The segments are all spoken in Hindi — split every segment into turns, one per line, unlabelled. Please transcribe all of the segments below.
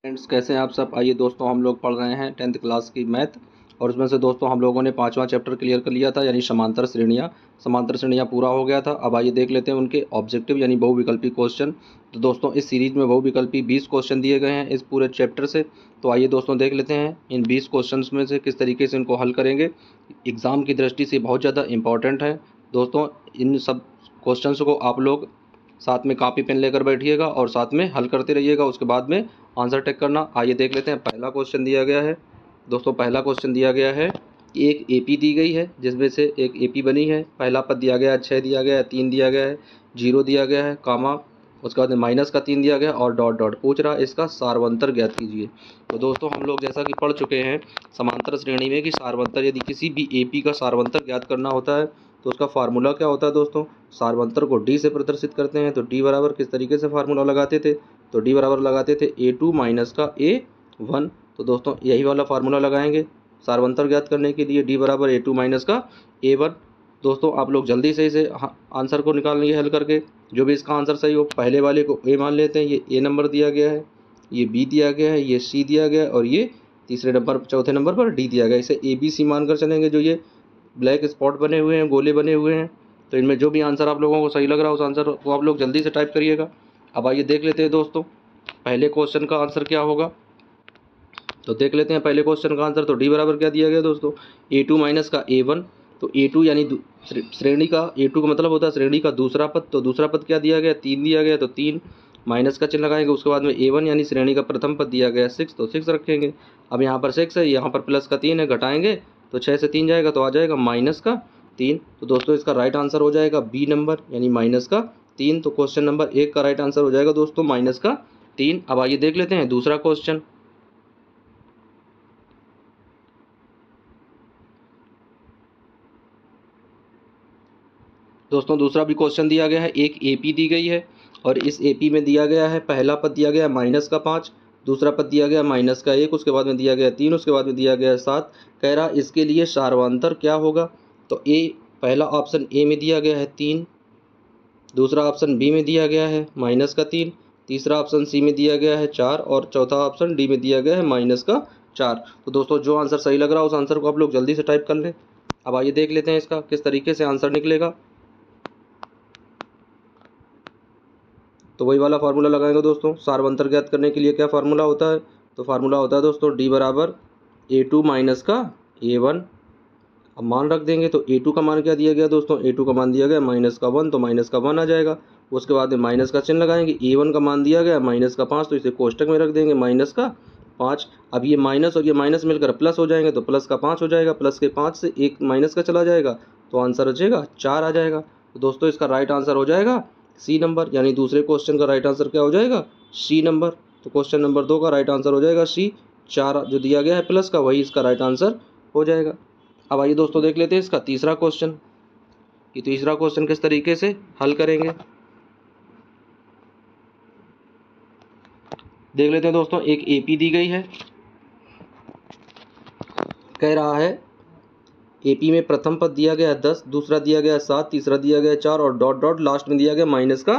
फ्रेंड्स, कैसे हैं आप सब। आइए दोस्तों, हम लोग पढ़ रहे हैं 10th क्लास की मैथ। और उसमें से दोस्तों हम लोगों ने 5वां चैप्टर क्लियर कर लिया था, यानी समांतर श्रेणियाँ। समांतर श्रेणियाँ पूरा हो गया था। अब आइए देख लेते हैं उनके ऑब्जेक्टिव यानी बहुविकल्पी क्वेश्चन। तो दोस्तों इस सीरीज में बहुविकल्पी 20 क्वेश्चन दिए गए हैं इस पूरे चैप्टर से। तो आइए दोस्तों देख लेते हैं इन 20 क्वेश्चन में से किस तरीके से इनको हल करेंगे। एग्ज़ाम की दृष्टि से बहुत ज़्यादा इंपॉर्टेंट है दोस्तों। इन सब क्वेश्चंस को आप लोग साथ में कॉपी पेन लेकर बैठिएगा और साथ में हल करते रहिएगा। उसके बाद में आंसर टेक करना। आइए देख लेते हैं। पहला क्वेश्चन दिया गया है दोस्तों, पहला क्वेश्चन दिया गया है कि एक एपी दी गई है जिसमें से एक एपी बनी है। पहला पद दिया गया है 6 दिया गया है, 3 दिया गया है, 0 दिया गया है, कामा, उसके बाद में माइनस का 3 दिया गया है और डॉट डॉट। पूछ रहा है इसका सार्वंतर ज्ञात कीजिए। तो दोस्तों हम लोग जैसा कि पढ़ चुके हैं समांतर श्रेणी में कि सार्वंतर, यदि किसी भी एपी का सार्वंतर ज्ञात करना होता है तो उसका फार्मूला क्या होता है दोस्तों। सार्वंतर को डी से प्रदर्शित करते हैं। तो डी बराबर किस तरीके से फार्मूला लगाते थे, तो डी बराबर लगाते थे a2 माइनस का a1। तो दोस्तों यही वाला फार्मूला लगाएंगे सार्वंतर ज्ञात करने के लिए, डी बराबर a2 माइनस का a1। दोस्तों आप लोग जल्दी से इसे आंसर को निकाल लेंगे हल करके। जो भी इसका आंसर सही हो, पहले वाले को a मान लेते हैं। ये a नंबर दिया गया है, ये b दिया गया है, ये c दिया गया है और ये तीसरे नंबर चौथे नंबर पर d दिया गया है। इसे a b c मानकर चलेंगे। जो ये ब्लैक स्पॉट बने हुए हैं, गोले बने हुए हैं, तो इनमें जो भी आंसर आप लोगों को सही लग रहा है उस आंसर को आप लोग जल्दी से टाइप करिएगा। अब आइए देख लेते हैं दोस्तों पहले क्वेश्चन का आंसर क्या होगा। तो देख लेते हैं पहले क्वेश्चन का आंसर। तो डी बराबर क्या दिया गया दोस्तों, a2 माइनस का a1। तो a2 यानी श्रेणी का, a2 का मतलब होता है श्रेणी का दूसरा पद। तो दूसरा पद क्या दिया गया, 3 दिया गया। तो 3 माइनस का चिन्ह लगाएंगे। उसके बाद में a1 यानी श्रेणी का प्रथम पद दिया गया 6, तो 6 रखेंगे। अब यहाँ पर 6 है, यहाँ पर प्लस का 3 है, घटाएंगे तो 6 से 3 जाएगा तो आ जाएगा माइनस का 3। तो दोस्तों इसका राइट आंसर हो जाएगा बी नंबर यानी माइनस का 3। तो क्वेश्चन नंबर 1 का राइट आंसर हो जाएगा दोस्तों माइनस का 3। अब आइए देख लेते हैं दूसरा क्वेश्चन। दोस्तों दूसरा भी क्वेश्चन दिया गया है। एक एपी दी गई है और इस एपी में दिया गया है, पहला पद दिया गया माइनस का 5, दूसरा पद दिया गया माइनस का 1, उसके बाद में दिया गया 3, उसके बाद में दिया गया 7। कह रहा इसके लिए सार्वंतर क्या होगा। तो ए, पहला ऑप्शन ए में दिया गया है 3, दूसरा ऑप्शन बी में दिया गया है माइनस का 3, तीसरा ऑप्शन सी में दिया गया है 4 और चौथा ऑप्शन डी में दिया गया है माइनस का 4। तो दोस्तों जो आंसर सही लग रहा है उस आंसर को आप लोग जल्दी से टाइप कर लें। अब आइए देख लेते हैं इसका किस तरीके से आंसर निकलेगा। तो वही वाला फार्मूला लगाएंगे दोस्तों। सार्वंतर ज्ञात करने के लिए क्या फार्मूला होता है, तो फार्मूला होता है दोस्तों डी बराबर a2 माइनस का a1। अब मान रख देंगे। तो a2 का मान क्या दिया गया दोस्तों, a2 का मान दिया गया माइनस का 1, तो माइनस का 1 आ जाएगा। उसके बाद में माइनस का चिन्ह लगाएंगे। a1 का मान दिया गया माइनस का 5, तो इसे कोष्टक में रख देंगे माइनस का 5। अब ये माइनस और ये माइनस मिलकर प्लस हो जाएंगे, तो प्लस का 5 हो जाएगा। प्लस के 5 से एक माइनस का चला जाएगा तो आंसर बचेगा 4 आ जाएगा। तो दोस्तों इसका राइट आंसर हो जाएगा सी नंबर, यानी दूसरे क्वेश्चन का राइट आंसर क्या हो जाएगा, सी नंबर। तो क्वेश्चन नंबर 2 का राइट आंसर हो जाएगा सी। 4 जो दिया गया है प्लस का, वही इसका राइट आंसर हो जाएगा। अब आइए दोस्तों देख लेते हैं इसका तीसरा क्वेश्चन कि तीसरा क्वेश्चन किस तरीके से हल करेंगे। देख लेते हैं दोस्तों। एक एपी दी गई है, कह रहा है एपी में प्रथम पद दिया गया है 10, दूसरा दिया गया है 7, तीसरा दिया गया है 4 और डॉट डॉट लास्ट में दिया गया माइनस का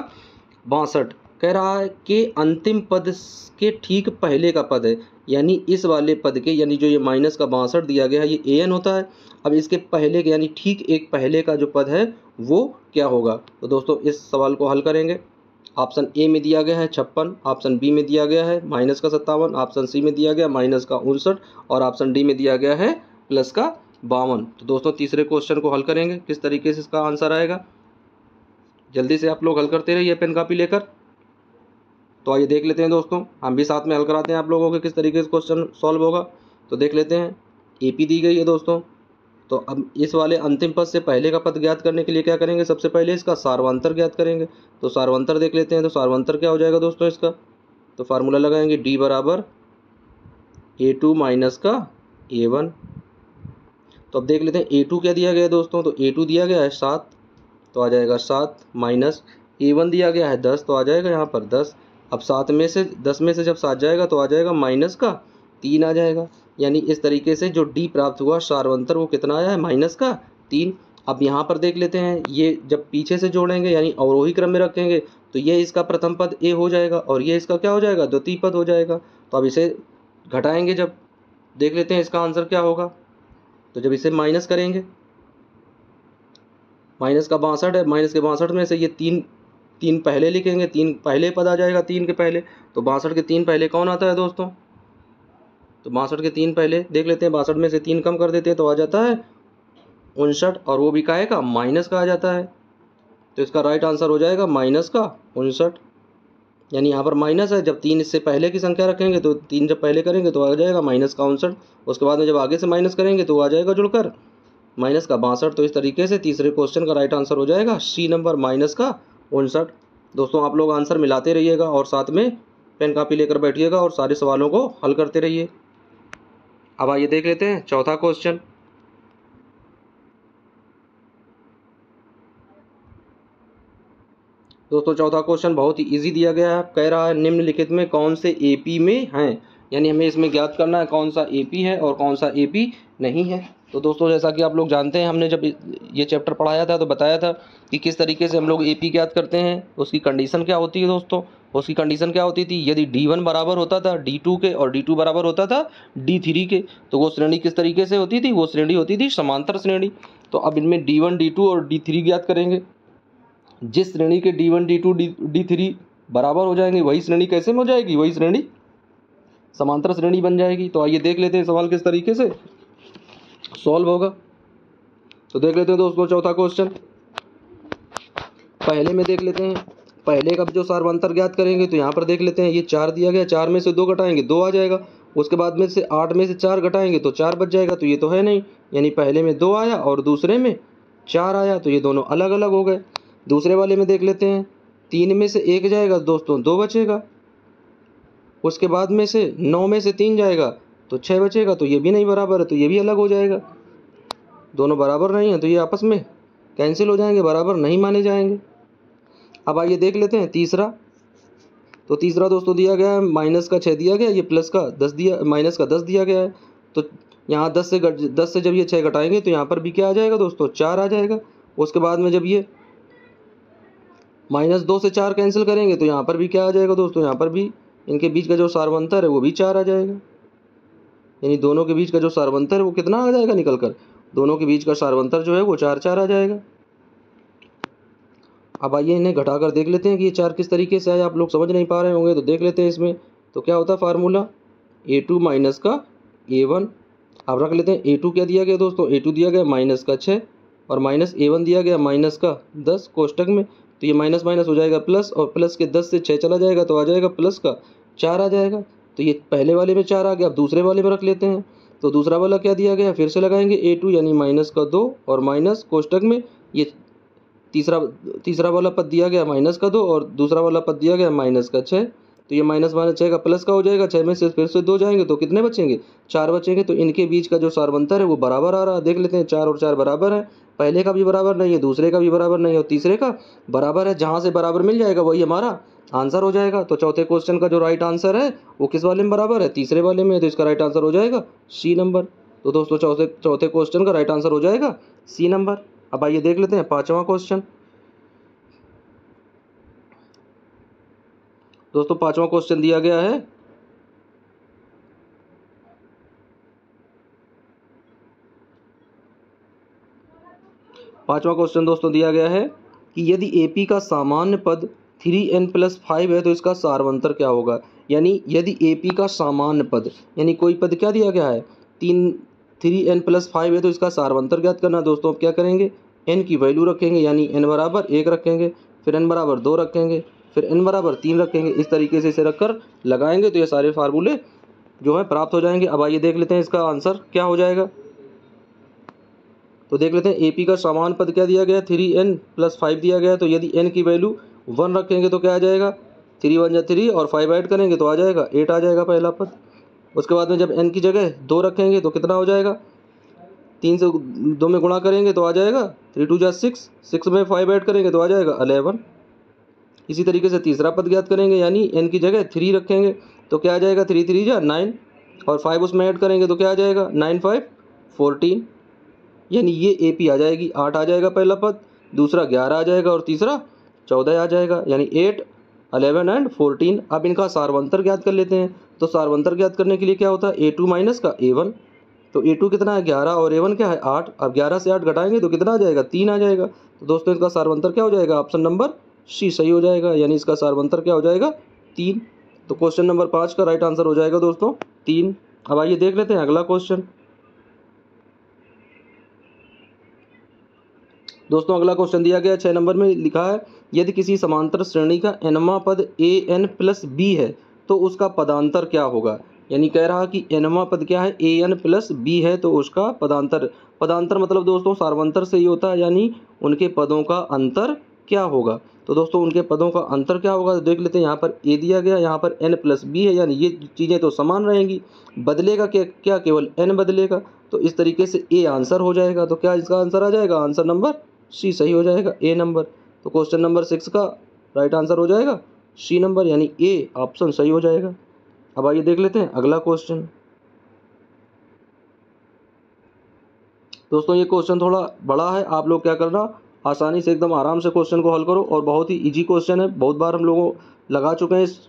62। कह रहा है कि अंतिम पद के ठीक पहले का पद है, यानी इस वाले पद के, यानी जो ये माइनस का 62 दिया गया है ये an होता है। अब इसके पहले के यानी ठीक एक पहले का जो पद है वो क्या होगा। तो दोस्तों इस सवाल को हल करेंगे। ऑप्शन ए में दिया गया है 56, ऑप्शन बी में दिया गया है माइनस का 57, ऑप्शन सी में दिया गया माइनस का 59 और ऑप्शन डी में दिया गया है प्लस का 52। तो दोस्तों तीसरे क्वेश्चन को हल करेंगे। किस तरीके से इसका आंसर आएगा, जल्दी से आप लोग हल करते रहिए पेन कापी लेकर। तो आइए देख लेते हैं दोस्तों, हम भी साथ में हल कराते हैं आप लोगों के किस तरीके से क्वेश्चन सॉल्व होगा। तो देख लेते हैं। एपी दी गई है दोस्तों, तो अब इस वाले अंतिम पद से पहले का पद ज्ञात करने के लिए क्या करेंगे, सबसे पहले इसका सार्वंतर ज्ञात करेंगे। तो सार्वंतर देख लेते हैं। तो सार्वंतर क्या हो जाएगा दोस्तों इसका, तो फार्मूला लगाएंगे डी बराबर a2 माइनस का a1। तो अब देख लेते हैं a2 क्या दिया गया है दोस्तों, तो a2 दिया गया है 7, तो आ जाएगा 7 माइनस a1 दिया गया है 10, तो आ जाएगा यहाँ पर 10। अब 7 में से 10 में से जब 7 जाएगा तो आ जाएगा माइनस का 3 आ जाएगा। यानी इस तरीके से जो डी प्राप्त हुआ सार्वंतर वो कितना आया है, माइनस का 3। अब यहाँ पर देख लेते हैं, ये जब पीछे से जोड़ेंगे यानी अवरोही क्रम में रखेंगे तो ये इसका प्रथम पद ए हो जाएगा और ये इसका क्या हो जाएगा, द्वितीय पद हो जाएगा। तो अब इसे घटाएंगे जब, देख लेते हैं इसका आंसर क्या होगा। तो जब इसे माइनस करेंगे, माइनस का 62 है, माइनस के 62 में से ये तीन पहले लिखेंगे, 3 पहले पद आ जाएगा 3 के पहले। तो 62 के 3 पहले कौन आता है दोस्तों, तो 62 के 3 पहले देख लेते हैं, 62 में से 3 कम कर देते हैं तो आ जाता है 59, और वो भी काहे का, माइनस का आ जाता है। तो इसका राइट आंसर हो जाएगा माइनस का 59, यानी यहाँ पर माइनस है। जब 3 इससे पहले की संख्या रखेंगे तो 3 जब पहले करेंगे तो आ जाएगा माइनस का 59, उसके बाद में जब आगे से माइनस करेंगे तो आ जाएगा जुड़कर माइनस का 62। तो इस तरीके से तीसरे क्वेश्चन का राइट आंसर हो जाएगा सी नंबर, माइनस का 59। दोस्तों आप लोग आंसर मिलाते रहिएगा और साथ में पेन कापी लेकर बैठिएगा और सारे सवालों को हल करते रहिए। अब आइए देख लेते हैं चौथा क्वेश्चन। दोस्तों चौथा क्वेश्चन बहुत ही इजी दिया गया है, कह रहा है निम्नलिखित में कौन से एपी में हैं, यानी हमें इसमें ज्ञात करना है कौन सा एपी है और कौन सा एपी नहीं है। तो दोस्तों जैसा कि आप लोग जानते हैं, हमने जब ये चैप्टर पढ़ाया था तो बताया था कि किस तरीके से हम लोग एपी ज्ञात करते हैं। उसकी कंडीशन क्या होती है दोस्तों, उसकी कंडीशन क्या होती थी, यदि D1 बराबर होता था D2 के और D2 बराबर होता था D3 के, तो वो श्रेणी किस तरीके से होती थी, वो श्रेणी होती थी समांतर श्रेणी। तो अब इनमें D1 D2 और D3 ज्ञात करेंगे। जिस श्रेणी के D1 D2 D3 बराबर हो जाएंगे वही श्रेणी कैसे में हो जाएगी, वही श्रेणी समांतर श्रेणी बन जाएगी। तो आइए देख लेते हैं सवाल किस तरीके से सॉल्व होगा। तो देख लेते हैं दोस्तों चौथा क्वेश्चन। पहले में देख लेते हैं, पहले का जो सार्वंतर ज्ञात करेंगे तो यहाँ पर देख लेते हैं, ये 4 दिया गया, 4 में से 2 घटाएंगे 2 आ जाएगा। उसके बाद में से 8 में से 4 घटाएंगे तो 4 बच जाएगा, तो ये तो है नहीं, यानी पहले में 2 आया और दूसरे में 4 आया, तो ये दोनों अलग अलग हो गए। दूसरे वाले में देख लेते हैं, 3 में से 1 जाएगा दोस्तों 2 बचेगा। उसके बाद में से 9 में से 3 जाएगा तो 6 बचेगा, तो ये भी नहीं बराबर है, तो ये भी अलग हो जाएगा। दोनों बराबर नहीं है तो ये आपस में कैंसिल हो जाएंगे, बराबर नहीं माने जाएंगे। अब आइए देख लेते हैं तीसरा। तो तीसरा दोस्तों दिया गया है माइनस का 6 दिया गया, ये प्लस का 10 दिया, माइनस का 10 दिया गया है। तो यहाँ 10 से जब ये 6 घटाएंगे तो यहाँ पर भी क्या आ जाएगा दोस्तों, 4 आ जाएगा। उसके बाद में जब ये -2 से 4 कैंसिल करेंगे तो यहाँ पर भी क्या आ जाएगा दोस्तों, यहाँ पर भी इनके बीच का जो सार्वंतर है वो भी 4 आ जाएगा, यानी दोनों के बीच का जो सार्वंतर है वो कितना आ जाएगा निकल कर, दोनों के बीच का सार्वंतर जो है वो 4 आ जाएगा। अब आइए इन्हें घटाकर देख लेते हैं कि ये 4 किस तरीके से आया। आप लोग समझ नहीं पा रहे होंगे तो देख लेते हैं इसमें। तो क्या होता है फार्मूला, A2 माइनस का A1। अब रख लेते हैं A2 क्या दिया गया दोस्तों, A2 दिया गया माइनस का 6 और माइनस A1 दिया गया माइनस का 10 कोष्टक में। तो ये माइनस माइनस हो जाएगा प्लस, और प्लस के 10 से 6 चला जाएगा तो आ जाएगा प्लस का 4 आ जाएगा। तो ये पहले वाले में 4 आ गया। अब दूसरे वाले में रख लेते हैं। तो दूसरा वाला क्या दिया गया, फिर से लगाएंगे A2 यानी माइनस का 2 और माइनस कोष्टक में ये तीसरा वाला पद दिया गया माइनस का 2 और दूसरा वाला पद दिया गया माइनस का 6। तो ये माइनस 6 का प्लस का हो जाएगा, 6 में से फिर से 2 जाएंगे तो कितने बचेंगे, 4 बचेंगे। तो इनके बीच का जो सार्वंतर है वो बराबर आ रहा है। देख लेते हैं 4 और 4 बराबर है, पहले का भी बराबर नहीं है, दूसरे का भी बराबर नहीं है और तीसरे का बराबर है। जहाँ से बराबर मिल जाएगा वही हमारा आंसर हो जाएगा। तो चौथे क्वेश्चन का जो राइट आंसर है वो किस वाले में बराबर है, तीसरे वाले में। तो इसका राइट आंसर हो जाएगा सी नंबर। तो दोस्तों चौथे क्वेश्चन का राइट आंसर हो जाएगा सी नंबर। अब आइए देख लेते हैं पांचवा क्वेश्चन। दोस्तों पांचवा क्वेश्चन दिया गया है, पांचवा क्वेश्चन दोस्तों दिया गया है कि यदि AP का सामान्य पद 3n+5 है तो इसका सार्वंतर क्या होगा। यानी यदि AP का सामान्य पद, यानी कोई पद क्या दिया गया है 3n+5 है तो इसका सार्वंतर ज्ञात करना। दोस्तों अब क्या करेंगे, n की वैल्यू रखेंगे, यानी n बराबर 1 रखेंगे, फिर n बराबर 2 रखेंगे, फिर n बराबर 3 रखेंगे। इस तरीके से इसे रखकर लगाएंगे तो ये सारे फार्मूले जो है प्राप्त हो जाएंगे। अब आइए देख लेते हैं इसका आंसर क्या हो जाएगा। तो देख लेते हैं AP का सामान्य पद क्या दिया गया, 3n+5 दिया गया। तो यदि n की वैल्यू 1 रखेंगे तो क्या आ जाएगा, 3 1 3 और 5 ऐड करेंगे तो आ जाएगा 8 आ जाएगा पहला पद। उसके बाद में जब n की जगह 2 रखेंगे तो कितना हो जाएगा, 3 से 2 में गुणा करेंगे तो आ जाएगा 3 2 6, 6 में 5 ऐड करेंगे तो आ जाएगा 11। इसी तरीके से तीसरा पद ज्ञात करेंगे, यानी n की जगह 3 रखेंगे तो क्या आ जाएगा, 3 3 जा 9 और 5 उसमें ऐड करेंगे तो क्या आ जाएगा, 9 5 14, यानी ये AP आ जाएगी 8 आ जाएगा पहला पद, दूसरा 11 आ जाएगा और तीसरा 14 आ जाएगा, यानी 8, 11 एंड 14। अब इनका सारवंतर ज्ञात कर लेते हैं। तो सारवंतर ज्ञात करने के लिए क्या होता है, A2 माइनस का A1। तो A2 कितना है 11 और A1 क्या है 8। अब 11 से 8 घटाएंगे तो कितना आ जाएगा 3 आ जाएगा। तो दोस्तों इसका सारवंतर क्या हो जाएगा, ऑप्शन नंबर सी सही हो जाएगा, यानी इसका सारवंतर क्या हो जाएगा 3। तो क्वेश्चन नंबर 5 का राइट आंसर हो जाएगा दोस्तों 3। अब आइए देख लेते हैं अगला क्वेश्चन। दोस्तों अगला क्वेश्चन दिया गया 6 नंबर में लिखा है, यदि किसी समांतर श्रेणी का nवां पद an प्लस बी है तो उसका पदांतर क्या होगा। यानी कह रहा कि nवां पद क्या है an प्लस बी है तो उसका पदांतर, पदांतर मतलब दोस्तों सारवंतर से ही होता है, यानी उनके पदों का अंतर क्या होगा। तो दोस्तों उनके पदों का अंतर क्या होगा, तो देख लेते हैं। यहाँ पर a दिया गया, यहाँ पर n प्लस बी है, यानी ये चीज़ें तो समान रहेंगी, बदलेगा क्या केवल n बदलेगा। तो इस तरीके से a आंसर हो जाएगा। तो क्या इसका आंसर आ जाएगा, आंसर नंबर सी सही हो जाएगा, ए नंबर। तो क्वेश्चन नंबर 6 का राइट आंसर हो जाएगा सी नंबर, यानी ए ऑप्शन सही हो जाएगा। अब आइए देख लेते हैं अगला क्वेश्चन। दोस्तों ये क्वेश्चन थोड़ा बड़ा है, आप लोग क्या करना, आसानी से एकदम आराम से क्वेश्चन को हल करो, और बहुत ही इजी क्वेश्चन है, बहुत बार हम लोगों लगा चुके हैं इस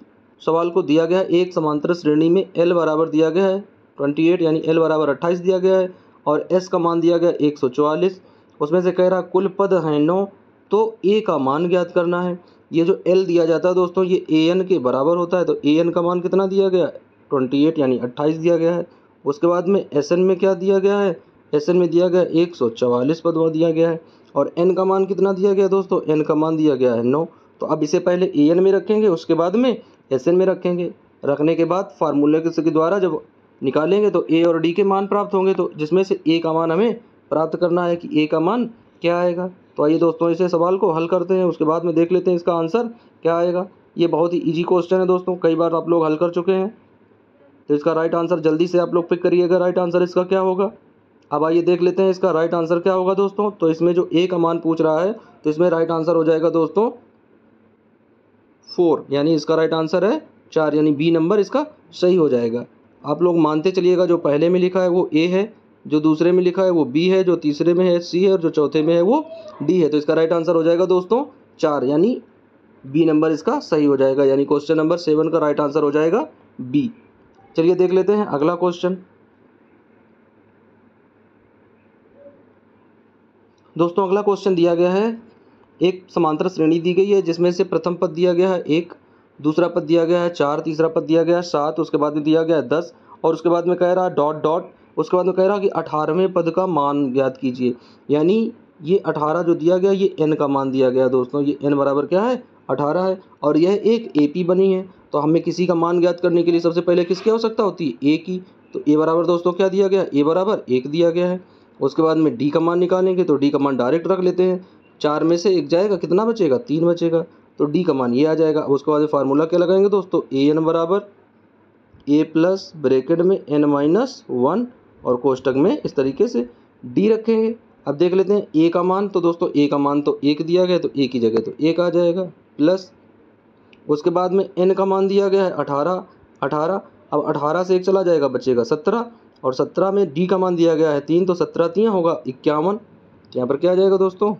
सवाल को। दिया गया है एक समांतर श्रेणी में एल बराबर दिया गया है 28, यानी एल बराबर 28 दिया गया है, और एस का मान दिया गया 144। उसमें से कह रहा कुल पद हैं 9, तो ए का मान ज्ञात करना है। ये जो एल दिया जाता है दोस्तों ये ए एन के बराबर होता है, तो ए एन का मान कितना दिया गया 28 यानी 28 दिया गया है। उसके बाद में एस एन में क्या दिया गया है, एस एन में दिया गया 144 पद दिया गया है, और एन का मान कितना दिया गया दोस्तों, एन का मान दिया गया है 9। तो अब इसे पहले ए एन में रखेंगे, उसके बाद में एस एन में रखेंगे। रखने के बाद फार्मूले के द्वारा जब निकालेंगे तो ए और डी के मान प्राप्त होंगे, तो जिसमें से ए का मान हमें प्राप्त करना है कि ए का मान क्या आएगा। तो आइए दोस्तों इसे सवाल को हल करते हैं, उसके बाद में देख लेते हैं इसका आंसर क्या आएगा। ये बहुत ही इजी क्वेश्चन है दोस्तों, कई बार आप लोग हल कर चुके हैं। तो इसका राइट आंसर जल्दी से आप लोग पिक करिएगा, राइट आंसर इसका क्या होगा। अब आइए देख लेते हैं इसका राइट आंसर क्या होगा दोस्तों। तो इसमें जो ए का मान पूछ रहा है, तो इसमें राइट आंसर हो जाएगा दोस्तों 4, यानी इसका राइट आंसर है 4, यानी बी नंबर इसका सही हो जाएगा। आप लोग मानते चलिएगा, जो पहले में लिखा है वो ए है, जो दूसरे में लिखा है वो बी है, जो तीसरे में है सी है, और जो चौथे में है वो डी है। तो इसका राइट आंसर हो जाएगा दोस्तों 4, यानी बी नंबर इसका सही हो जाएगा, यानी क्वेश्चन नंबर 7 का राइट आंसर हो जाएगा बी। चलिए देख लेते हैं अगला क्वेश्चन। दोस्तों अगला क्वेश्चन दिया गया है, एक समांतर श्रेणी दी गई है जिसमें से प्रथम पद दिया गया है 1, दूसरा पद दिया गया है 4, तीसरा पद दिया गया है 7, उसके बाद में दिया गया है 10, और उसके बाद में कह रहा है डॉट डॉट, उसके बाद में कह रहा है कि 18वें पद का मान ज्ञात कीजिए। यानी ये 18 जो दिया गया ये n का मान दिया गया दोस्तों, ये n बराबर क्या है 18 है, और यह एक AP बनी है। तो हमें किसी का मान ज्ञात करने के लिए सबसे पहले किसकी आवश्यकता होती है, a की। तो a बराबर दोस्तों क्या दिया गया, a बराबर 1 दिया गया है। उसके बाद में d का मान निकालेंगे, तो d का मान डायरेक्ट रख लेते हैं, 4 में से 1 जाएगा, कितना बचेगा 3 बचेगा, तो डी का मान ये आ जाएगा। उसके बाद फार्मूला क्या लगाएंगे दोस्तों, ए एन बराबर ए प्लस ब्रैकेट में एन माइनस 1 और कोष्टक में इस तरीके से डी रखेंगे। अब देख लेते हैं ए का मान, तो दोस्तों ए का मान तो 1 दिया गया, तो ए की जगह तो 1 आ जाएगा प्लस। उसके बाद में एन का मान दिया गया है 18, अब 18 से 1 चला जाएगा, बचेगा 17, और 17 में डी का मान दिया गया है 3, तो 17 3 होगा 51। यहाँ पर क्या आ जाएगा दोस्तों,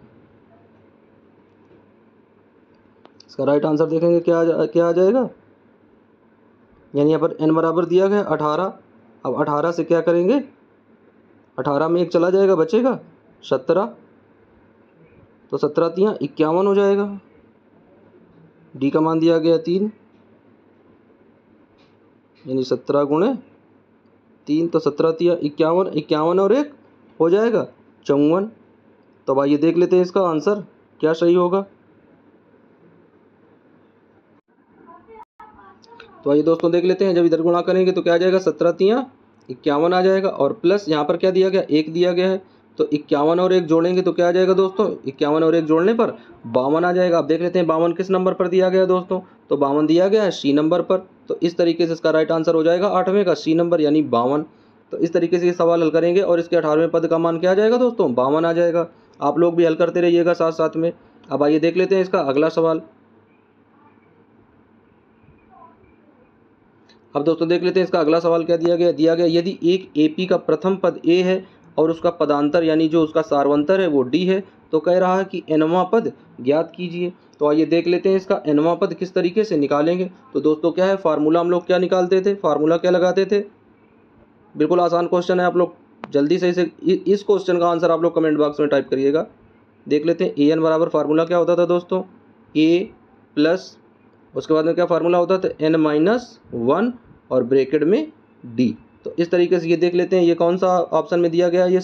इसका राइट आंसर देखेंगे क्या आ जाएगा, यानी यहाँ पर n बराबर दिया गया 18। अब 18 से क्या करेंगे, 18 में 1 चला जाएगा, बचेगा 17, तो 17 3 51 हो जाएगा। डी का मान दिया गया 3, यानी 17 गुणे 3, तो 17 3 51, 51 और 1 हो जाएगा 54। तो अब आइए देख लेते हैं इसका आंसर क्या सही होगा। तो आइए दोस्तों देख लेते हैं, जब इधर गुणा करेंगे तो क्या आ जाएगा, 17 3 51 आ जाएगा, और प्लस यहाँ पर क्या दिया गया 1 दिया गया है, तो 51 और 1 जोड़ेंगे तो क्या आ जाएगा दोस्तों, 51 और 1 जोड़ने पर 52 आ जाएगा। अब देख लेते हैं 52 किस नंबर पर दिया गया है दोस्तों, तो 52 दिया गया है सी नंबर पर। तो इस तरीके से इसका राइट आंसर हो जाएगा 8वें का सी नंबर, यानी 52। तो इस तरीके से ये सवाल हल करेंगे, और इसके 18वें पद का मान क्या आ जाएगा दोस्तों, 52 आ जाएगा। आप लोग भी हल करते रहिएगा साथ साथ में। अब आइए देख लेते हैं इसका अगला सवाल। अब दोस्तों देख लेते हैं इसका अगला सवाल क्या दिया गया, यदि एक AP का प्रथम पद A है और उसका पदांतर यानी जो उसका सार्वंतर है वो डी है। तो कह रहा है कि nवां पद ज्ञात कीजिए। तो आइए देख लेते हैं इसका nवां पद किस तरीके से निकालेंगे। तो दोस्तों क्या है, फार्मूला हम लोग क्या निकालते थे, फार्मूला क्या लगाते थे। बिल्कुल आसान क्वेश्चन है, आप लोग जल्दी से इसे इस क्वेश्चन का आंसर आप लोग कमेंट बॉक्स में टाइप करिएगा। देख लेते हैं ए एन बराबर फार्मूला क्या होता था दोस्तों, ए प्लस उसके बाद में क्या फार्मूला होता था, n माइनस 1 और ब्रैकेट में d। तो इस तरीके से ये देख लेते हैं ये कौन सा ऑप्शन में दिया गया है, ये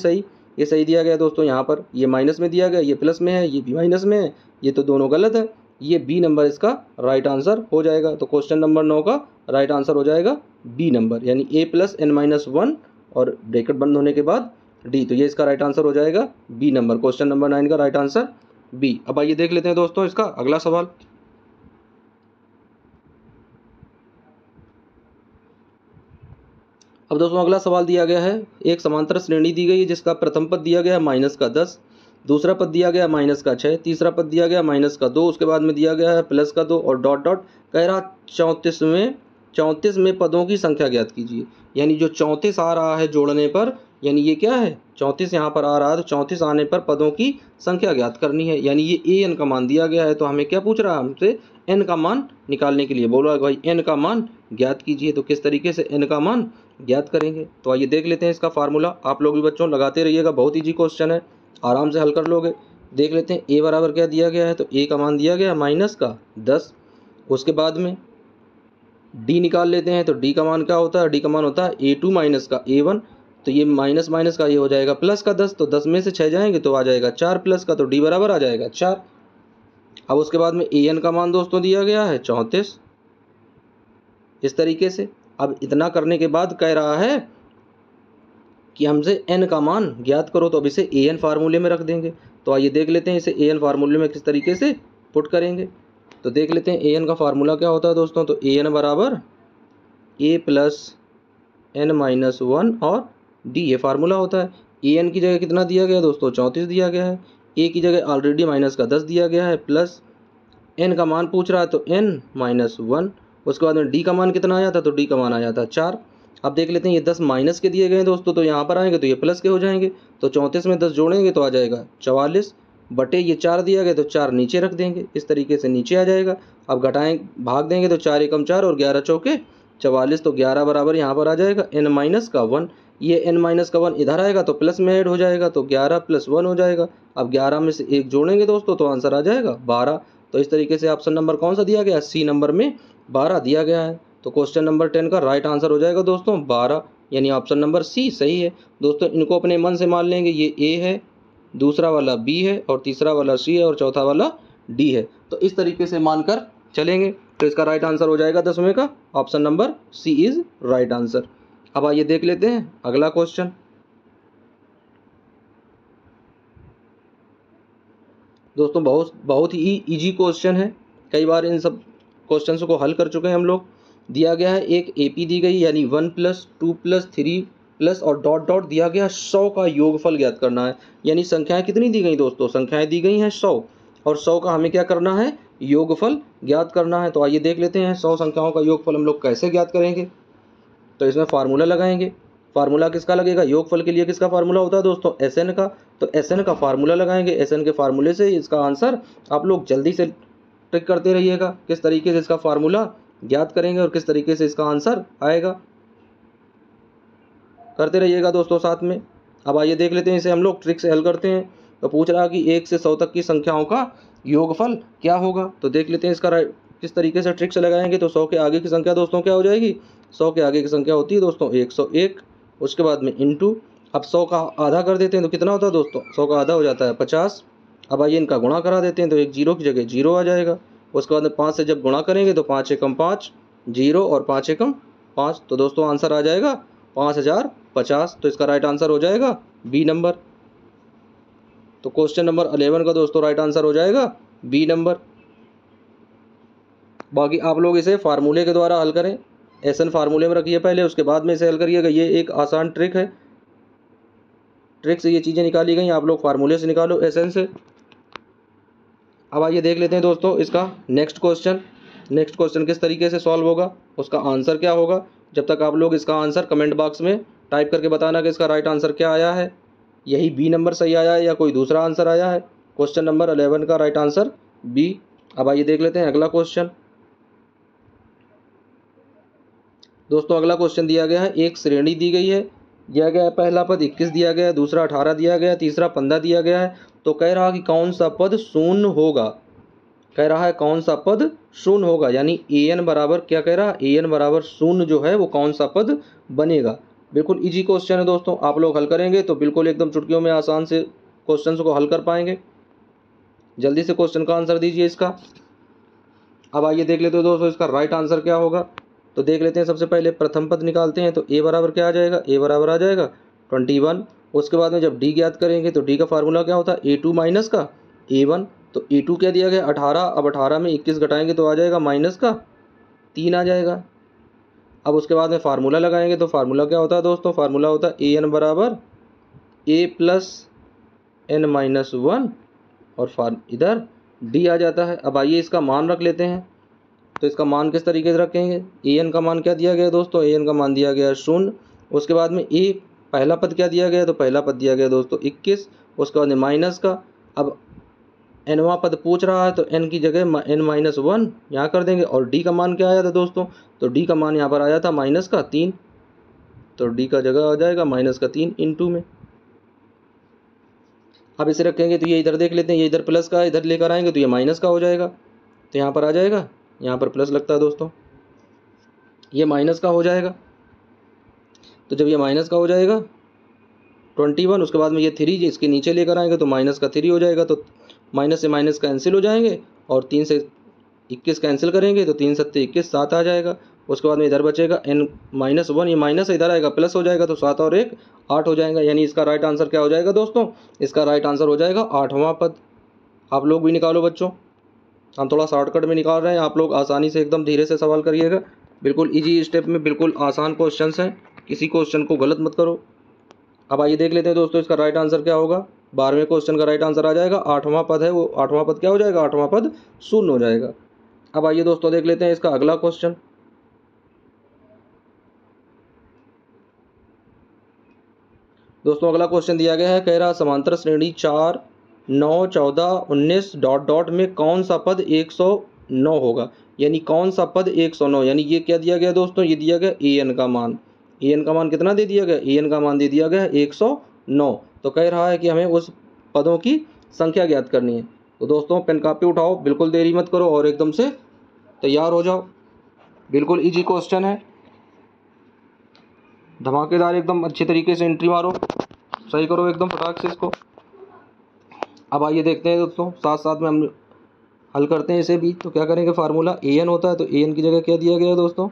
सही दिया गया है दोस्तों। यहाँ पर ये माइनस में दिया गया, ये प्लस में है, ये भी माइनस में है, ये तो दोनों गलत है। ये बी नंबर इसका राइट आंसर हो जाएगा। तो क्वेश्चन नंबर 9 का राइट आंसर हो जाएगा बी नंबर, यानी ए प्लस n माइनस 1 और ब्रैकेट बंद होने के बाद डी। तो ये इसका राइट आंसर हो जाएगा बी नंबर, क्वेश्चन नंबर 9 का राइट आंसर बी। अब आइए देख लेते हैं दोस्तों इसका अगला सवाल। अब दोस्तों अगला सवाल दिया गया है, एक समांतर श्रेणी दी गई है जिसका प्रथम पद दिया गया है माइनस का 10, दूसरा पद दिया गया माइनस का 6, तीसरा पद दिया गया माइनस का 2, उसके बाद में दिया गया है प्लस का 2 और डॉट डॉट। कह रहा 34 में पदों की संख्या ज्ञात कीजिए। यानी जो 34 आ रहा है जोड़ने पर, यानी ये क्या है 34 यहाँ पर आ रहा है, तो 34 आने पर पदों की संख्या ज्ञात करनी है। यानी ये ए एन का मान दिया गया है, तो हमें क्या पूछ रहा है हमसे, एन का मान निकालने के लिए बोला भाई एन का मान ज्ञात कीजिए। तो किस तरीके से एन का मान ज्ञात करेंगे, तो आइए देख लेते हैं इसका फार्मूला। आप लोग भी बच्चों लगाते रहिएगा, बहुत ईजी क्वेश्चन है, आराम से हल कर लोगे। देख लेते हैं ए बराबर क्या दिया गया है, तो ए का मान दिया गया माइनस का 10। उसके बाद में डी निकाल लेते हैं, तो डी का मान क्या होता है, डी का मान होता है ए टू माइनस का ए वन। तो ये माइनस माइनस का ये हो जाएगा प्लस का 10, तो 10 में से 6 जाएंगे तो आ जाएगा 4 प्लस का, तो डी बराबर आ जाएगा 4। अब उसके बाद में ए एन का मान दोस्तों दिया गया है 34, इस तरीके से। अब इतना करने के बाद कह रहा है कि हमसे एन का मान ज्ञात करो, तो अब इसे ए एन फार्मूले में रख देंगे। तो आइए देख लेते हैं इसे ए एन फार्मूले में किस तरीके से पुट करेंगे। तो देख लेते हैं ए एन का फार्मूला क्या होता है दोस्तों, तो ए एन बराबर ए प्लस एन माइनस 1 और डी, ये फार्मूला होता है। ए एन की जगह कितना दिया गया है दोस्तों, 34 दिया गया है। ए की जगह ऑलरेडी माइनस का 10 दिया गया है, प्लस एन का मान पूछ रहा है तो एन माइनस 1। उसके बाद में डी का मान कितना आया था, तो डी का मान आया था 4। अब देख लेते हैं ये 10 माइनस के दिए गए हैं दोस्तों, तो यहाँ पर आएंगे तो ये प्लस के हो जाएंगे। तो 34 में 10 जोड़ेंगे तो आ जाएगा 44 बटे ये 4 दिया गया, तो 4 नीचे रख देंगे, इस तरीके से नीचे आ जाएगा। अब घटाएं भाग देंगे तो 4 एकम 4 और 11 चौके 44, तो 11 बराबर यहाँ पर आ जाएगा n माइनस का 1। ये n माइनस का 1 इधर आएगा तो प्लस में ऐड हो जाएगा, तो 11 प्लस 1 हो जाएगा। अब 11 में से 1 जोड़ेंगे दोस्तों तो आंसर आ जाएगा 12। तो इस तरीके से ऑप्शन नंबर कौन सा दिया गया, सी नंबर में 12 दिया गया है। तो क्वेश्चन नंबर 10 का राइट आंसर हो जाएगा दोस्तों 12, यानी ऑप्शन नंबर सी सही है। दोस्तों इनको अपने मन से मान लेंगे, ये ए है, दूसरा वाला बी है और तीसरा वाला सी है और चौथा वाला डी है। तो इस तरीके से मानकर चलेंगे, तो इसका राइट आंसर हो जाएगा 10वें का option number C is right answer. अब आइए देख लेते हैं अगला क्वेश्चन। दोस्तों बहुत ही इजी क्वेश्चन है, कई बार इन सब क्वेश्चंस को हल कर चुके हैं हम लोग। दिया गया है एक एपी दी गई, यानी 1 प्लस 2 प्लस 3 प्लस और डॉट डॉट दिया गया 100 का योगफल ज्ञात करना है। यानी संख्याएं कितनी दी गई दोस्तों, संख्याएं दी गई हैं 100 और 100 का हमें क्या करना है, योगफल ज्ञात करना है। तो आइए देख लेते हैं 100 संख्याओं का योगफल हम लोग कैसे ज्ञात करेंगे। तो इसमें फार्मूला लगाएंगे। फार्मूला किसका लगेगा, योगफल के लिए किसका फार्मूला होता है दोस्तों, एस एन का। तो एस एन का फार्मूला लगाएंगे, एस एन के फार्मूले से इसका आंसर आप लोग जल्दी से ट्रिक करते रहिएगा, किस तरीके से इसका फार्मूला ज्ञात करेंगे और किस तरीके से इसका आंसर आएगा, करते रहिएगा दोस्तों साथ में। अब आइए देख लेते हैं इसे हम लोग ट्रिक से हल करते हैं। तो पूछ रहा है कि 1 से 100 तक की संख्याओं का योगफल क्या होगा। तो देख लेते हैं इसका किस तरीके से ट्रिक से लगाएंगे। तो 100 के आगे की संख्या दोस्तों क्या हो जाएगी, 100 के आगे की संख्या होती है दोस्तों 101, उसके बाद में इंटू। अब 100 का आधा कर देते हैं तो कितना होता है दोस्तों, 100 का आधा हो जाता है 50। अब आइए इनका गुणा करा देते हैं, तो एक जीरो की जगह 0 आ जाएगा। उसके बाद में 5 से जब गुणा करेंगे तो 5 एकम 5 0 और 5 एकम 5, तो दोस्तों आंसर आ जाएगा 5050। तो इसका राइट आंसर हो जाएगा बी नंबर। तो क्वेश्चन नंबर 11 का दोस्तों राइट आंसर हो जाएगा बी नंबर। बाकी आप लोग इसे फार्मूले के द्वारा हल करें, एस एन फार्मूले में रखिए पहले, उसके बाद में इसे हल करिएगा। ये एक आसान ट्रिक है, ट्रिक से ये चीज़ें निकाली गई, आप लोग फार्मूले से निकालो एस एन से। अब आइए देख लेते हैं दोस्तों इसका नेक्स्ट क्वेश्चन किस तरीके से सॉल्व होगा, उसका आंसर क्या होगा। जब तक आप लोग इसका आंसर कमेंट बॉक्स में टाइप करके बताना कि इसका राइट आंसर क्या आया है। यही बी नंबर सही आया है या कोई दूसरा आंसर आया है? क्वेश्चन नंबर 11 का राइट आंसर बी। अब आइए देख लेते हैं अगला क्वेश्चन। दोस्तों अगला क्वेश्चन दिया गया है, एक श्रेणी दी गई है, दिया गया है पहला पद 21 दिया गया है, दूसरा 18 दिया गया है, तीसरा 15 दिया गया है। तो कह रहा कि कौन सा पद शून्य होगा, कह रहा है कौन सा पद शून्य होगा, यानी ए एन बराबर क्या कह रहा है, ए एन बराबर शून्य जो है वो कौन सा पद बनेगा। बिल्कुल इजी क्वेश्चन है दोस्तों, आप लोग हल करेंगे तो बिल्कुल एकदम चुटकियों में आसान से क्वेश्चन को हल कर पाएंगे। जल्दी से क्वेश्चन का आंसर दीजिए इसका। अब आइए देख लेते हैं दोस्तों इसका राइट आंसर क्या होगा। तो देख लेते हैं, सबसे पहले प्रथम पद निकालते हैं। तो ए बराबर क्या आ जाएगा, ए बराबर आ जाएगा 21। उसके बाद में जब डी ज्ञात करेंगे तो डी का फार्मूला क्या होता है, ए2 माइनस का ए1। तो ए2 क्या दिया गया 18, अब 18 में 21 घटाएंगे तो आ जाएगा माइनस का 3 आ जाएगा। अब उसके बाद में फार्मूला लगाएंगे तो फार्मूला क्या होता है दोस्तों, फार्मूला होता है ए एन बराबर ए प्लस एन माइनस 1 और इधर डी आ जाता है। अब आइए इसका मान रख लेते हैं। तो इसका मान किस तरीके से रखेंगे, ए एन का मान क्या दिया गया है दोस्तों, ए एन का मान दिया गया है 0। उसके बाद में ए पहला पद क्या दिया गया है, तो पहला पद दिया गया है दोस्तों 21। उसके बाद में माइनस का, अब एनवा पद पूछ रहा है तो एन की जगह एन माइनस 1 यहाँ कर देंगे। और डी का मान क्या आया था दोस्तों, तो डी का मान यहाँ पर आया था माइनस का 3। तो डी का जगह आ जाएगा माइनस का 3 इन 2 में। अब इसे रखेंगे तो ये इधर देख लेते हैं, ये इधर प्लस का इधर लेकर आएंगे तो ये माइनस का हो जाएगा। तो यहाँ पर आ जाएगा, यहाँ पर प्लस लगता है दोस्तों, ये माइनस का हो जाएगा। तो जब ये माइनस का हो जाएगा 21, उसके बाद में ये 3 इसके नीचे लेकर आएंगे तो माइनस का 3 हो जाएगा। तो माइनस से माइनस कैंसिल हो जाएंगे और 3 से 21 कैंसिल करेंगे तो 3 सत्ते 21, 7 आ जाएगा। उसके बाद में इधर बचेगा एन माइनस 1, ये माइनस इधर आएगा प्लस हो जाएगा तो 7 और 1 8 हो जाएगा। यानी इसका राइट आंसर क्या हो जाएगा दोस्तों, इसका राइट आंसर हो जाएगा 8वां पद। आप लोग भी निकालो बच्चों, हम थोड़ा शॉर्टकट में निकाल रहे हैं, आप लोग आसानी से एकदम धीरे से सवाल करिएगा। बिल्कुल इजी स्टेप में, बिल्कुल आसान क्वेश्चन हैं, किसी क्वेश्चन को गलत मत करो। अब आइए देख लेते हैं दोस्तों इसका राइट आंसर क्या होगा। 12वें क्वेश्चन का राइट आंसर आ जाएगा 8वां पद है, वो 8वां पद क्या हो जाएगा, 8वां पद शून्य हो जाएगा। अब आइए दोस्तों देख लेते हैं इसका अगला क्वेश्चन। दोस्तों अगला क्वेश्चन दिया गया है, कह रहा समांतर श्रेणी 4 9 14 19 डॉट डॉट में कौन सा पद 109 होगा, यानी कौन सा पद 109, यानी ये क्या दिया गया दोस्तों, ये दिया गया ए एन का मान। ए एन का मान कितना दे दिया गया, ए एन का मान दे दिया गया 109। तो कह रहा है कि हमें उस पदों की संख्या ज्ञात करनी है। तो दोस्तों पेन कापी उठाओ, बिल्कुल देरी मत करो और एकदम से तैयार हो जाओ। बिल्कुल इजी क्वेश्चन है, धमाकेदार एकदम अच्छे तरीके से एंट्री मारो, सही करो एकदम फटाक से इसको। अब आइए देखते हैं दोस्तों, साथ साथ में हम हल करते हैं इसे भी। तो क्या करेंगे, फार्मूला ए एन होता है, तो ए एन की जगह क्या दिया गया है दोस्तों,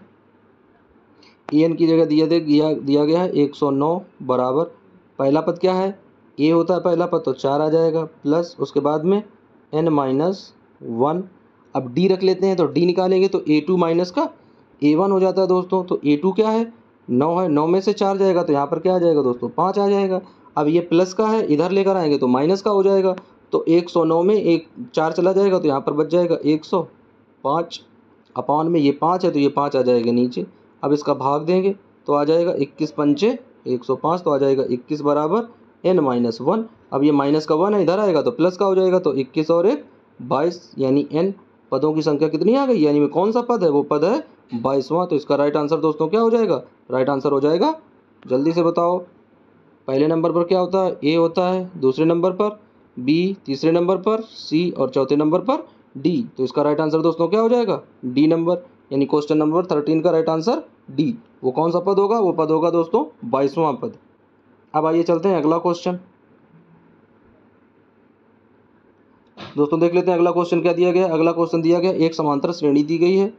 ए एन की जगह दिया गया है 109 बराबर पहला पद क्या है, ए होता है पहला पद, तो 4 आ जाएगा प्लस उसके बाद में एन माइनस 1। अब डी रख लेते हैं, तो डी निकालेंगे तो ए2 माइनस का ए1 हो जाता है दोस्तों। तो ए2 क्या है 9 है, 9 में से 4 जाएगा तो यहाँ पर क्या आ जाएगा दोस्तों 5 आ जाएगा। अब ये प्लस का है, इधर लेकर आएंगे तो माइनस का हो जाएगा। तो 109 में 4 चला जाएगा तो यहाँ पर बच जाएगा 105 अपान में ये 5 है तो ये 5 आ जाएगा नीचे। अब इसका भाग देंगे तो आ जाएगा 21 पंचे 105, तो आ जाएगा 21 बराबर एन माइनस 1। अब ये माइनस का 1 है, इधर आएगा तो प्लस का हो जाएगा, तो 21 और 1 22, यानी एन पदों की संख्या कितनी आ गई, यानी में कौन सा पद है, वो पद है 22वां। तो इसका राइट आंसर दोस्तों क्या हो जाएगा, राइट आंसर हो जाएगा, जल्दी से बताओ, पहले नंबर पर क्या होता है, ए होता है, दूसरे नंबर पर बी, तीसरे नंबर पर सी और चौथे नंबर पर डी। तो इसका राइट आंसर दोस्तों क्या हो जाएगा, डी नंबर, यानी क्वेश्चन नंबर 13 का राइट आंसर डी। वो कौन सा पद होगा, वो पद होगा दोस्तों 22वां पद। अब आइए चलते हैं अगला क्वेश्चन। दोस्तों देख लेते हैं अगला क्वेश्चन क्या दिया गया। अगला क्वेश्चन दिया गया, एक समांतर श्रेणी दी गई है,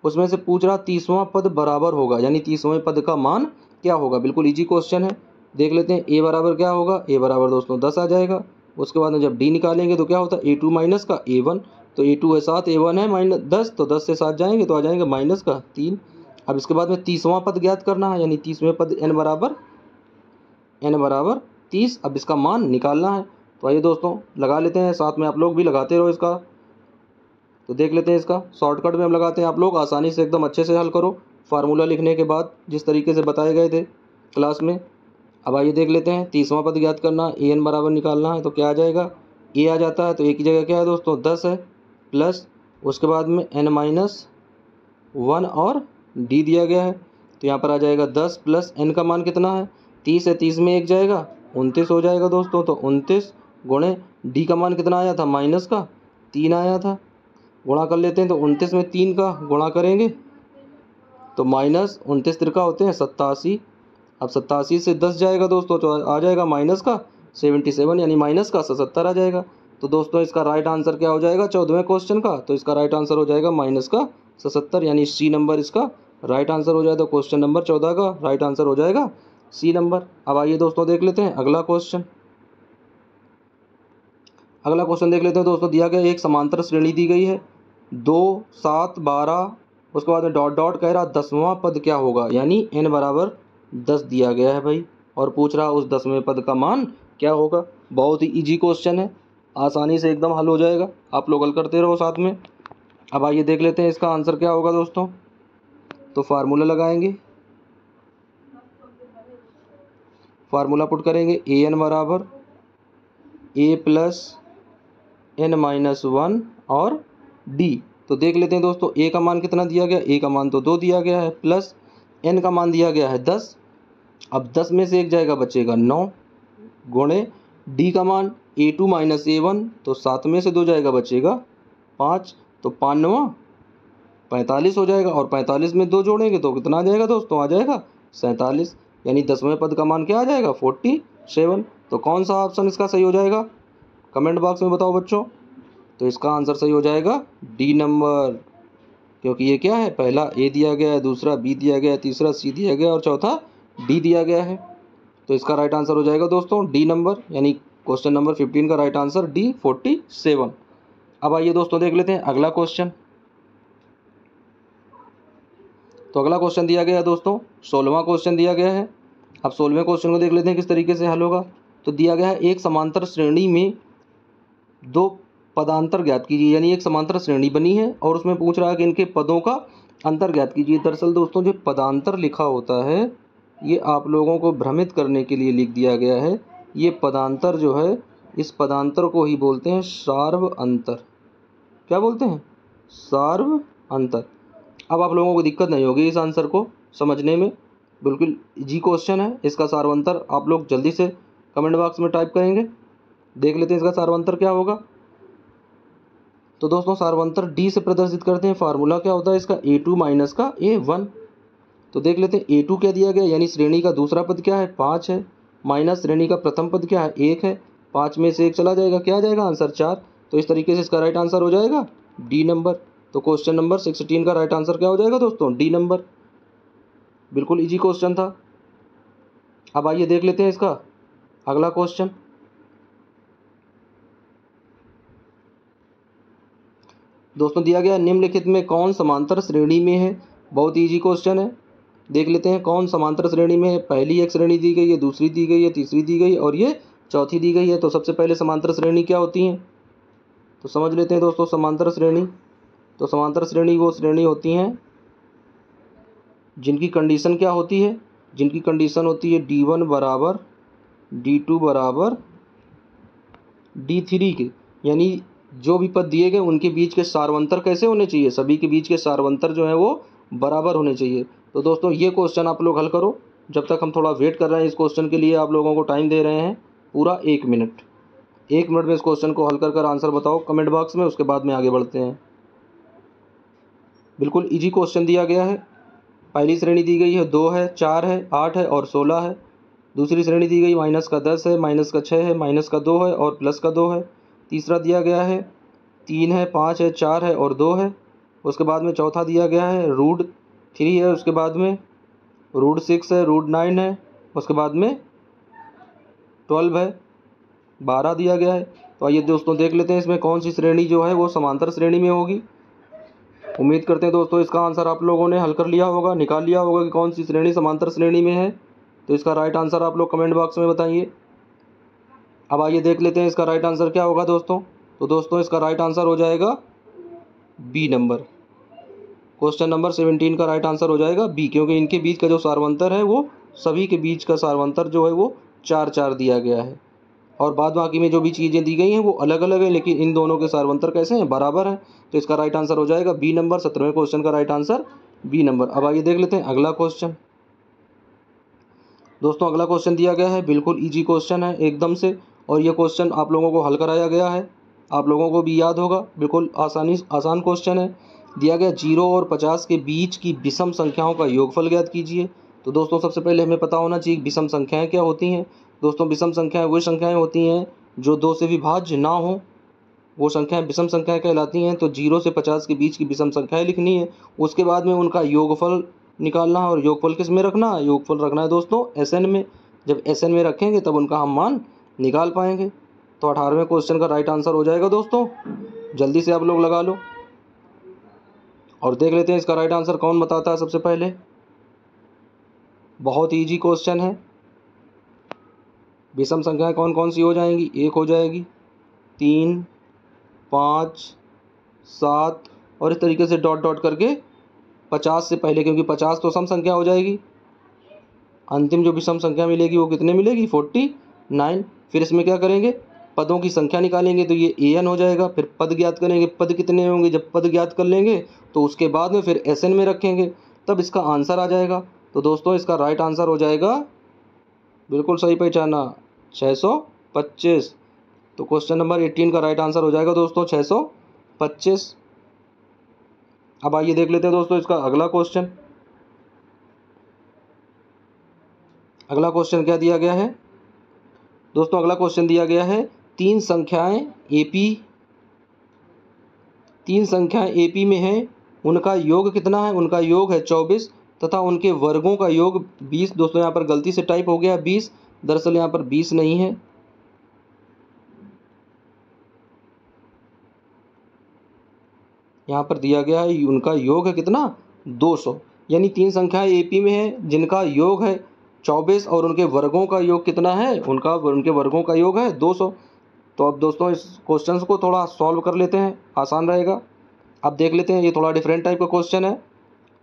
उसमें से पूछ रहा 30वां पद बराबर होगा, यानी 30वें पद का मान क्या होगा। बिल्कुल इजी क्वेश्चन है, देख लेते हैं। ए बराबर क्या होगा, ए बराबर दोस्तों 10 आ जाएगा। उसके बाद में जब डी निकालेंगे तो क्या होता है ए2 माइनस का ए1, तो ए2 है 7, ए1 है माइनस 10, तो 10 से 7 जाएंगे तो आ जाएंगे माइनस का 3। अब इसके बाद में 30वां पद ज्ञात करना है, यानी 30वें पद एन बराबर 30। अब इसका मान निकालना है। तो आइए दोस्तों लगा लेते हैं, साथ में आप लोग भी लगाते रहो इसका। तो देख लेते हैं, इसका शॉर्टकट में हम लगाते हैं, आप लोग आसानी से एकदम अच्छे से हल करो फार्मूला लिखने के बाद, जिस तरीके से बताए गए थे क्लास में। अब आइए देख लेते हैं 30वां पद ज्ञात करना, ए एन बराबर निकालना है तो क्या आ जाएगा, ए आ जाता है तो ए की जगह क्या है दोस्तों 10 है, प्लस उसके बाद में एन माइनस 1 और डी दिया गया है। तो यहाँ पर आ जाएगा 10 प्लस एन का मान कितना है 30 है, 30 में 1 जाएगा 29 हो जाएगा दोस्तों। तो 29 गुणे डी का मान कितना आया था माइनस का 3 आया था, गुणा कर लेते हैं तो 29 में 3 का गुणा करेंगे तो माइनस 29 त्रिका होते हैं 87। अब 87 से 10 जाएगा दोस्तों तो आ जाएगा माइनस का 77 यानी माइनस का 77 आ जाएगा। तो दोस्तों इसका राइट आंसर क्या हो जाएगा 14वें क्वेश्चन का, तो इसका राइट आंसर हो जाएगा माइनस का 77 यानी सी नंबर इसका राइट आंसर हो जाएगा। तो क्वेश्चन नंबर 14 का राइट आंसर हो जाएगा सी नंबर। अब आइए दोस्तों देख लेते हैं अगला क्वेश्चन। अगला क्वेश्चन देख लेते हैं दोस्तों। दिया गया एक समांतर श्रेणी दी गई है 2 7 12, उसके बाद में डॉट डॉट कह रहा 10वां पद क्या होगा, यानी n बराबर 10 दिया गया है भाई, और पूछ रहा उस 10वें पद का मान क्या होगा। बहुत ही इजी क्वेश्चन है, आसानी से एकदम हल हो जाएगा, आप लोग हल करते रहो साथ में। अब आइए देख लेते हैं इसका आंसर क्या होगा दोस्तों। तो फार्मूला लगाएंगे, फार्मूला पुट करेंगे ए एन बराबर ए प्लस एन माइनस 1 और डी। तो देख लेते हैं दोस्तों ए का मान कितना दिया गया, ए का मान तो 2 दिया गया है, प्लस एन का मान दिया गया है 10। अब 10 में से 1 जाएगा बचेगा 9, गुणे डी का मान A2 माइनस A1, तो 7 में से 2 जाएगा बचेगा 5, तो 5 9 45 हो जाएगा, और 45 में 2 जोड़ेंगे तो कितना आ जाएगा दोस्तों, आ जाएगा 47, यानी 10वें पद का मान क्या आ जाएगा 47। तो कौन सा ऑप्शन इसका सही हो जाएगा कमेंट बॉक्स में बताओ बच्चों। तो इसका आंसर सही हो जाएगा डी नंबर, क्योंकि ये क्या है, पहला ए दिया गया है, दूसरा बी दिया गया है, तीसरा सी दिया गया है और चौथा डी दिया गया है। तो इसका राइट आंसर हो जाएगा दोस्तों डी नंबर, यानी क्वेश्चन नंबर 15 का राइट आंसर डी 47। अब आइए दोस्तों देख लेते हैं अगला क्वेश्चन। तो अगला क्वेश्चन दिया गया है दोस्तों 16वां क्वेश्चन दिया गया है। अब 16वें क्वेश्चन को देख लेते हैं किस तरीके से हल होगा। तो दिया गया है एक समांतर श्रेणी में 2 पदांतर ज्ञात कीजिए, यानी एक समांतर श्रेणी बनी है और उसमें पूछ रहा है कि इनके पदों का अंतर ज्ञात कीजिए। दरअसल दोस्तों जो पदांतर लिखा होता है ये आप लोगों को भ्रमित करने के लिए लिख दिया गया है। ये पदांतर जो है, इस पदांतर को ही बोलते हैं सार्व अंतर। क्या बोलते हैं, सार्व अंतर। अब आप लोगों को दिक्कत नहीं होगी इस आंसर को समझने में, बिल्कुल इजी क्वेश्चन है। इसका सार्वंतर आप लोग जल्दी से कमेंट बॉक्स में टाइप करेंगे। देख लेते हैं इसका सार्वंतर क्या होगा। तो दोस्तों सार्वंतर डी से प्रदर्शित करते हैं। फार्मूला क्या होता है इसका, A2 माइनस का A1। तो देख लेते हैं A2 क्या दिया गया, यानी श्रेणी का दूसरा पद क्या है 5 है, माइनस श्रेणी का प्रथम पद क्या है 1 है, 5 में से 1 चला जाएगा, क्या आ जाएगा आंसर 4। तो इस तरीके से इसका राइट आंसर हो जाएगा डी नंबर। तो क्वेश्चन नंबर 16 का राइट आंसर क्या हो जाएगा दोस्तों, डी नंबर। बिल्कुल इजी क्वेश्चन था। अब आइए देख लेते हैं इसका अगला क्वेश्चन। दोस्तों दिया गया निम्नलिखित में कौन समांतर श्रेणी में है। बहुत इजी क्वेश्चन है, देख लेते हैं कौन समांतर श्रेणी में है। पहली एक श्रेणी दी गई है, दूसरी दी गई है, तीसरी दी गई और ये चौथी दी गई है। तो सबसे पहले समांतर श्रेणी क्या होती है, तो समझ लेते हैं दोस्तों समांतर श्रेणी। तो समांतर श्रेणी वो श्रेणी होती हैं जिनकी कंडीशन क्या होती है, जिनकी कंडीशन होती है D1 बराबर D2 बराबर D3 के, यानी जो भी पद दिए गए उनके बीच के सार्वंतर कैसे होने चाहिए, सभी के बीच के सार्वंतर जो है वो बराबर होने चाहिए। तो दोस्तों ये क्वेश्चन आप लोग हल करो, जब तक हम थोड़ा वेट कर रहे हैं इस क्वेश्चन के लिए। आप लोगों को टाइम दे रहे हैं पूरा 1 मिनट। 1 मिनट में इस क्वेश्चन को हल कर आंसर बताओ कमेंट बॉक्स में, उसके बाद में आगे बढ़ते हैं। बिल्कुल इजी क्वेश्चन दिया गया है। पहली श्रेणी दी गई है 2 है, 4 है, 8 है और 16 है। दूसरी श्रेणी दी गई माइनस का 10 है, माइनस का 6 है, माइनस का 2 है और प्लस का 2 है। तीसरा दिया गया है 3 है, 5 है, 4 है और 2 है। उसके बाद में चौथा दिया गया है √3 है, उसके बाद में √6 है, √9 है, उसके बाद में 12 है, 12 दिया गया है। तो आइए दोस्तों देख लेते हैं इसमें कौन सी श्रेणी जो है वो समांतर श्रेणी में होगी। उम्मीद करते हैं दोस्तों इसका आंसर आप लोगों ने हल कर लिया होगा, निकाल लिया होगा कि कौन सी श्रेणी समांतर श्रेणी में है। तो इसका राइट आंसर आप लोग कमेंट बॉक्स में बताइए। अब आइए देख लेते हैं इसका राइट आंसर क्या होगा दोस्तों। तो दोस्तों इसका राइट आंसर हो जाएगा बी नंबर। क्वेश्चन नंबर 17 का राइट आंसर हो जाएगा बी, क्योंकि इनके बीच का जो सार्वंतर है वो सभी के बीच का सार्वंतर जो है वो 4 4 दिया गया है, और बाद बाकी में जो भी चीज़ें दी गई हैं वो अलग अलग है, लेकिन इन दोनों के सार्वंतर कैसे हैं, बराबर हैं। तो इसका राइट आंसर हो जाएगा बी नंबर। 17वें क्वेश्चन का राइट आंसर बी नंबर। अब आइए देख लेते हैं अगला क्वेश्चन। दोस्तों अगला क्वेश्चन दिया गया है, बिल्कुल ईजी क्वेश्चन है एकदम से, और ये क्वेश्चन आप लोगों को हल कराया गया है, आप लोगों को भी याद होगा, बिल्कुल आसान क्वेश्चन है। दिया गया 0 और 50 के बीच की विषम संख्याओं का योगफल ज्ञात कीजिए। तो दोस्तों सबसे पहले हमें पता होना चाहिए विषम संख्याएं क्या होती हैं। दोस्तों विषम संख्याएं वही संख्याएं होती हैं जो 2 से विभाज्य ना हो, वो संख्याएं विषम संख्याएं कहलाती हैं। तो 0 से 50 के बीच की विषम संख्याएं लिखनी है, उसके बाद में उनका योगफल निकालना है, और योगफल किस में रखना है, योगफल रखना है दोस्तों SN में। जब SN में रखेंगे तब उनका हम मान निकाल पाएंगे। तो 18वें क्वेश्चन का राइट आंसर हो जाएगा दोस्तों, जल्दी से आप लोग लगा लो और देख लेते हैं इसका राइट आंसर कौन बताता है सबसे पहले। बहुत ईजी क्वेश्चन है। विषम संख्याएं कौन कौन सी हो जाएंगी, 1 हो जाएगी, 3, 5, 7, और इस तरीके से डॉट डॉट करके 50 से पहले, क्योंकि 50 तो सम संख्या हो जाएगी, अंतिम जो विषम संख्या मिलेगी वो कितने मिलेगी, 49। फिर इसमें क्या करेंगे, पदों की संख्या निकालेंगे, तो ये AN हो जाएगा। फिर पद ज्ञात करेंगे, पद कितने होंगे, जब पद ज्ञात कर लेंगे तो उसके बाद में फिर SN में रखेंगे, तब इसका आंसर आ जाएगा। तो दोस्तों इसका राइट आंसर हो जाएगा, बिल्कुल सही पहचाना, 625। तो क्वेश्चन नंबर 18 का राइट आंसर हो जाएगा दोस्तों 625। अब आइए देख लेते हैं दोस्तों इसका अगला क्वेश्चन। अगला क्वेश्चन क्या दिया गया है दोस्तों, अगला क्वेश्चन दिया गया है तीन संख्याएं AP में हैं, उनका योग कितना है, उनका योग है 24 तथा उनके वर्गों का योग 20। दोस्तों यहाँ पर गलती से टाइप हो गया 20, दरअसल यहाँ पर 20 नहीं है, यहाँ पर दिया गया है उनका योग है कितना, 200। यानी तीन संख्याएं AP में हैं जिनका योग है 24 और उनके वर्गों का योग कितना है, उनके वर्गों का योग है 200। तो अब दोस्तों इस क्वेश्चन को थोड़ा सॉल्व कर लेते हैं, आसान रहेगा। अब देख लेते हैं, ये थोड़ा डिफरेंट टाइप का क्वेश्चन है,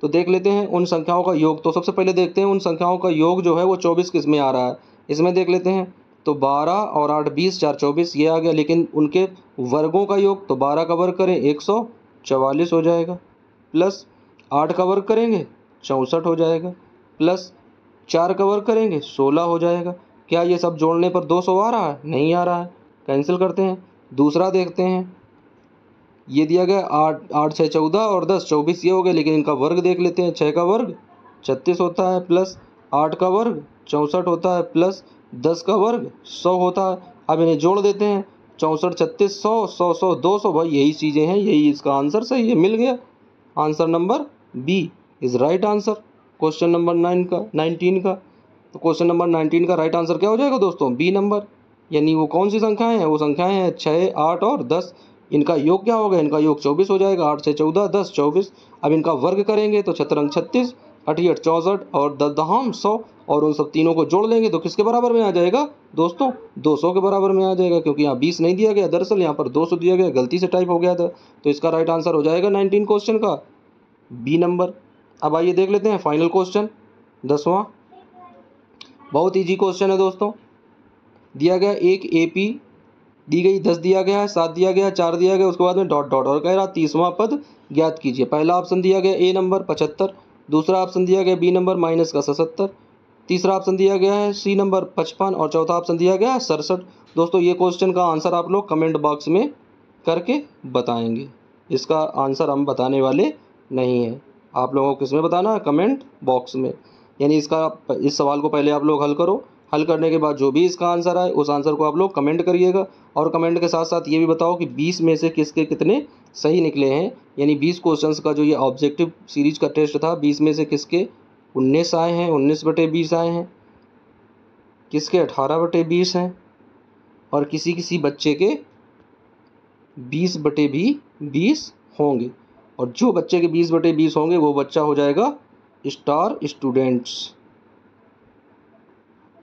तो देख लेते हैं उन संख्याओं का योग। तो सबसे पहले देखते हैं उन संख्याओं का योग जो है वो 24 किस में आ रहा है, इसमें देख लेते हैं। तो 12 और 8 20, 4 24 ये आ गया, लेकिन उनके वर्गों का योग, तो 12 का वर्ग करें 144 हो जाएगा, प्लस 8 का वर्ग करेंगे 64 हो जाएगा, प्लस 4 का वर्ग करेंगे 16 हो जाएगा। क्या ये सब जोड़ने पर 200 आ रहा है, नहीं आ रहा है, कैंसिल करते हैं। दूसरा देखते हैं, ये दिया गया 8 6 14 और 10 24 ये हो गए, लेकिन इनका वर्ग देख लेते हैं। 6 का वर्ग 36 होता है, प्लस 8 का वर्ग 64 होता है, प्लस 10 का वर्ग 100 होता है। अब इन्हें जोड़ देते हैं, 64 36 100 100 100 200, भाई यही चीज़ें हैं, यही इसका आंसर सही है, मिल गया। Answer number B is right answer question number 19 का। तो क्वेश्चन नंबर 19 का राइट आंसर क्या हो जाएगा दोस्तों, बी नंबर। यानी वो कौन सी संख्याएं हैं, वो संख्याएं हैं 6 8 और 10। इनका योग क्या होगा, इनका योग 24 हो जाएगा, 8 से 14 10 24। अब इनका वर्ग करेंगे तो 6 36 8 64 और 10 दहाम 100, और उन सब तीनों को जोड़ लेंगे तो किसके बराबर में आ जाएगा दोस्तों, 200 के बराबर में आ जाएगा, क्योंकि यहाँ 20 नहीं दिया गया, दरअसल यहाँ पर 200 दिया गया, गलती से टाइप हो गया था। तो इसका राइट आंसर हो जाएगा 19 क्वेश्चन का बी नंबर। अब आइए देख लेते हैं फाइनल क्वेश्चन 10वां। बहुत ईजी क्वेश्चन है दोस्तों। दिया गया एक AP दी गई, 10 दिया गया है, 7 दिया गया है, 4 दिया गया, उसके बाद में डॉट डॉट, और कह रहा 30वां पद ज्ञात कीजिए। पहला ऑप्शन दिया गया A नंबर 75, दूसरा ऑप्शन दिया गया B नंबर माइनस का 77, तीसरा ऑप्शन दिया गया है C नंबर 55 और चौथा ऑप्शन दिया गया है 67। दोस्तों ये क्वेश्चन का आंसर आप लोग कमेंट बॉक्स में करके बताएंगे, इसका आंसर हम बताने वाले नहीं हैं, आप लोगों को किसमें बताना है, कमेंट बॉक्स में। यानी इस सवाल को पहले आप लोग हल करो, हल करने के बाद जो भी इसका आंसर आए उस आंसर को आप लोग कमेंट करिएगा, और कमेंट के साथ साथ ये भी बताओ कि 20 में से किसके कितने सही निकले हैं। यानी 20 क्वेश्चंस का जो ये ऑब्जेक्टिव सीरीज का टेस्ट था, 20 में से किसके 19 आए हैं, 19/20 आए हैं, किसके 18/20 हैं, और किसी किसी बच्चे के 20/20 होंगे, और जो बच्चे के 20/20 होंगे वो बच्चा हो जाएगा स्टार स्टूडेंट्स।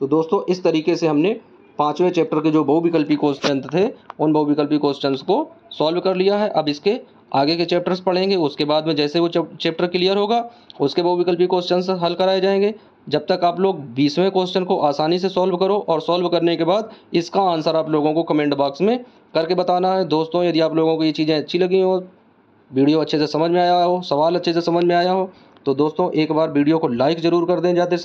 तो दोस्तों इस तरीके से हमने 5वें चैप्टर के जो बहुविकल्पी क्वेश्चन थे उन बहुविकल्पी क्वेश्चंस को सॉल्व कर लिया है। अब इसके आगे के चैप्टर्स पढ़ेंगे, उसके बाद में जैसे वो चैप्टर क्लियर होगा उसके बहुविकल्पी क्वेश्चंस हल कराए जाएंगे, जब तक आप लोग 20वें क्वेश्चन को आसानी से सॉल्व करो और सॉल्व करने के बाद इसका आंसर आप लोगों को कमेंट बॉक्स में करके बताना है। दोस्तों यदि आप लोगों को ये चीज़ें अच्छी लगी हो, वीडियो अच्छे से समझ में आया हो, सवाल अच्छे से समझ में आया हो, तो दोस्तों एक बार वीडियो को लाइक ज़रूर कर दें जाते